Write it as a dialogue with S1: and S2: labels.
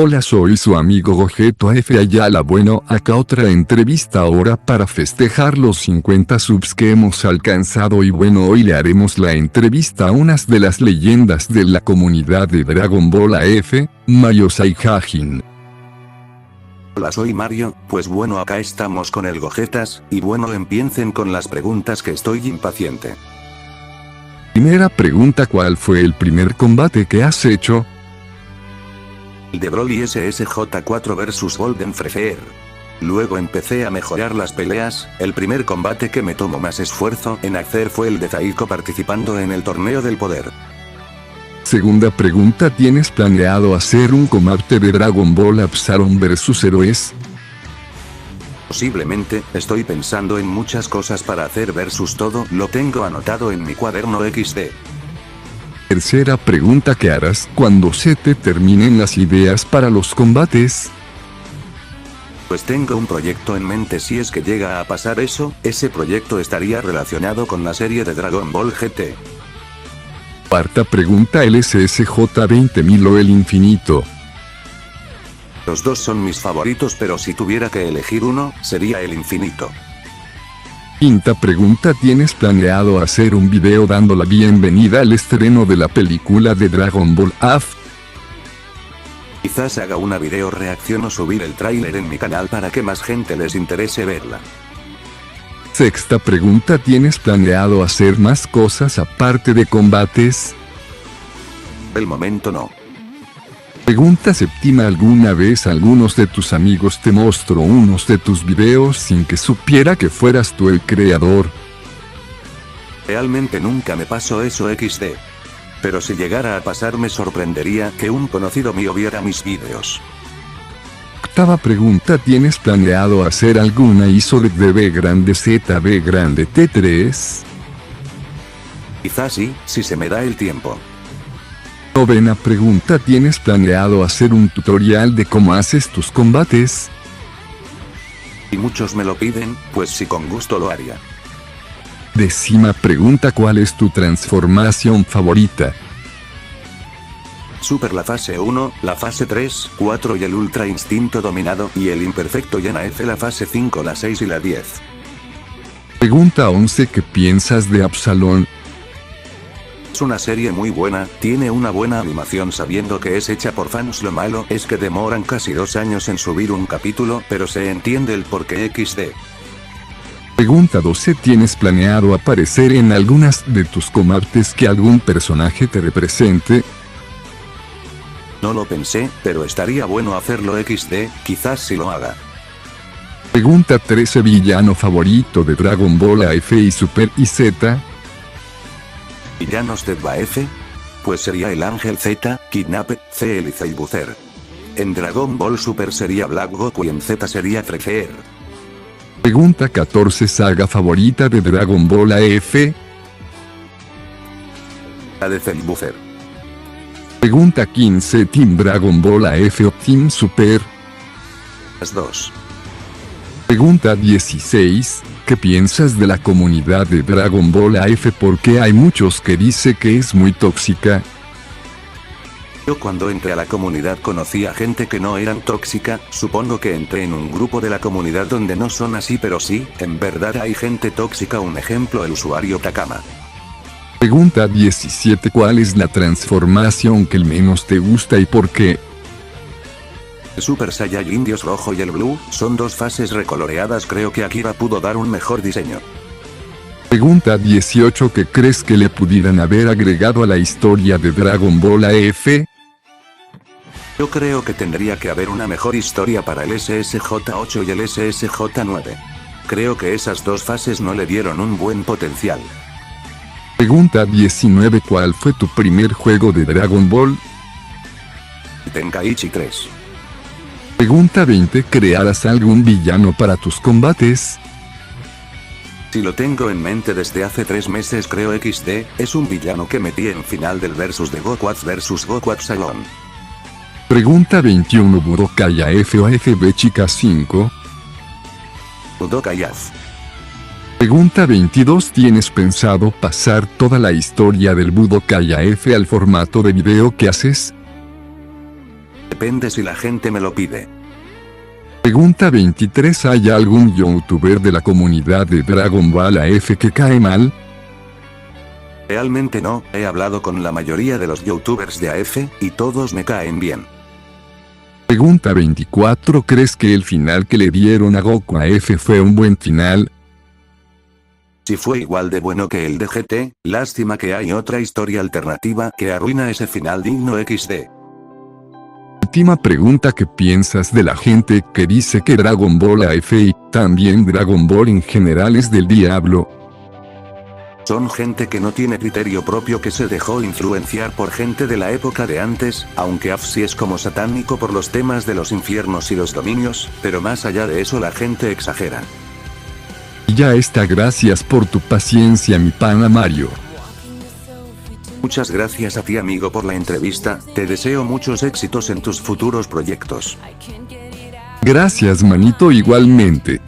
S1: Hola, soy su amigo Gogeta F. Ayala. Bueno, acá otra entrevista ahora para festejar los 50 subs que hemos alcanzado y bueno, hoy le haremos la entrevista a unas de las leyendas de la comunidad de Dragon Ball AF, Mario Saiyajin.
S2: Hola, soy Mario. Pues bueno, acá estamos con el Gogetas, y bueno, empiecen con las preguntas que estoy impaciente.
S1: Primera pregunta: ¿cuál fue el primer combate que has hecho?
S2: El de Broly SSJ4 vs Golden Freezer. Luego empecé a mejorar las peleas. El primer combate que me tomó más esfuerzo en hacer fue el de Zaiko participando en el torneo del poder.
S1: Segunda pregunta: ¿tienes planeado hacer un combate de Dragon Ball Absalom vs Héroes?
S2: Posiblemente, estoy pensando en muchas cosas para hacer versus todo, lo tengo anotado en mi cuaderno XD.
S1: Tercera pregunta: ¿qué harás cuando se te terminen las ideas para los combates?
S2: Pues tengo un proyecto en mente. Si es que llega a pasar eso, ese proyecto estaría relacionado con la serie de Dragon Ball GT.
S1: Cuarta pregunta: ¿el SSJ-20.000 o el Infinito?
S2: Los dos son mis favoritos, pero si tuviera que elegir uno, sería el Infinito.
S1: Quinta pregunta: ¿tienes planeado hacer un video dando la bienvenida al estreno de la película de Dragon Ball AF?
S2: Quizás haga una video reacción o subir el tráiler en mi canal para que más gente les interese verla.
S1: Sexta pregunta: ¿tienes planeado hacer más cosas aparte de combates?
S2: Por el momento no.
S1: Pregunta séptima: ¿alguna vez algunos de tus amigos te mostró unos de tus videos sin que supiera que fueras tú el creador?
S2: Realmente nunca me pasó eso XD. Pero si llegara a pasar me sorprendería que un conocido mío viera mis videos.
S1: Octava pregunta: ¿tienes planeado hacer alguna ISO de B grande Z B grande T3?
S2: Quizás sí, si se me da el tiempo.
S1: Novena pregunta: ¿tienes planeado hacer un tutorial de cómo haces tus combates?
S2: Y muchos me lo piden, pues sí, con gusto lo haría.
S1: Décima pregunta: ¿cuál es tu transformación favorita?
S2: Super la fase 1, la fase 3, 4 y el Ultra Instinto Dominado, y el Imperfecto Yana F la fase 5, la 6 y la 10.
S1: Pregunta 11: ¿qué piensas de Absalom?
S2: Es una serie muy buena, tiene una buena animación sabiendo que es hecha por fans. Lo malo es que demoran casi 2 años en subir un capítulo, pero se entiende el porqué XD.
S1: Pregunta 12: ¿tienes planeado aparecer en algunas de tus combates que algún personaje te represente?
S2: No lo pensé, pero estaría bueno hacerlo XD, quizás si lo haga.
S1: Pregunta 13: ¿villano favorito de Dragon Ball AF y Super y Z?
S2: ¿Villanos de BAF? Pues sería el Ángel Z, Kidnap, CL y Zailbuzer. En Dragon Ball Super sería Black Goku y en Z sería Freezer.
S1: Pregunta 14: ¿saga favorita de Dragon Ball AF?
S2: La de Zailbuzer.
S1: Pregunta 15: ¿Team Dragon Ball AF o Team Super?
S2: Las dos.
S1: Pregunta 16: ¿qué piensas de la comunidad de Dragon Ball AF? Porque hay muchos que dicen que es muy tóxica.
S2: Yo cuando entré a la comunidad conocí a gente que no eran tóxica, supongo que entré en un grupo de la comunidad donde no son así, pero sí, en verdad hay gente tóxica. Un ejemplo, el usuario Takama.
S1: Pregunta 17: ¿cuál es la transformación que menos te gusta y por qué?
S2: El Super Saiyajin Dios rojo y el Blue, son dos fases recoloreadas. Creo que Akira pudo dar un mejor diseño.
S1: Pregunta 18: ¿qué crees que le pudieran haber agregado a la historia de Dragon Ball AF?
S2: Yo creo que tendría que haber una mejor historia para el SSJ8 y el SSJ9. Creo que esas dos fases no le dieron un buen potencial.
S1: Pregunta 19: ¿cuál fue tu primer juego de Dragon Ball?
S2: Tenkaichi 3.
S1: Pregunta 20: ¿crearás algún villano para tus combates?
S2: Si lo tengo en mente desde hace 3 meses, creo XD, es un villano que metí en final del versus de Goku vs Goku Absalom.
S1: Pregunta 21: ¿Budokai AF o AFB Chica 5?
S2: Budokai AF.
S1: Pregunta 22: ¿tienes pensado pasar toda la historia del Budokai AF al formato de video que haces?
S2: Depende si la gente me lo pide.
S1: Pregunta 23. ¿Hay algún youtuber de la comunidad de Dragon Ball AF que cae mal?
S2: Realmente no, he hablado con la mayoría de los youtubers de AF, y todos me caen bien.
S1: Pregunta 24. ¿Crees que el final que le dieron a Goku AF fue un buen final?
S2: Si fue igual de bueno que el de GT, lástima que hay otra historia alternativa que arruina ese final digno XD.
S1: Última pregunta. ¿Qué piensas de la gente que dice que Dragon Ball AF y también Dragon Ball en general es del diablo?
S2: Son gente que no tiene criterio propio, que se dejó influenciar por gente de la época de antes, aunque AF sí es como satánico por los temas de los infiernos y los dominios, pero más allá de eso la gente exagera.
S1: Ya está, gracias por tu paciencia, mi pana Mario.
S2: Muchas gracias a ti, amigo, por la entrevista, te deseo muchos éxitos en tus futuros proyectos.
S1: Gracias, manito, igualmente.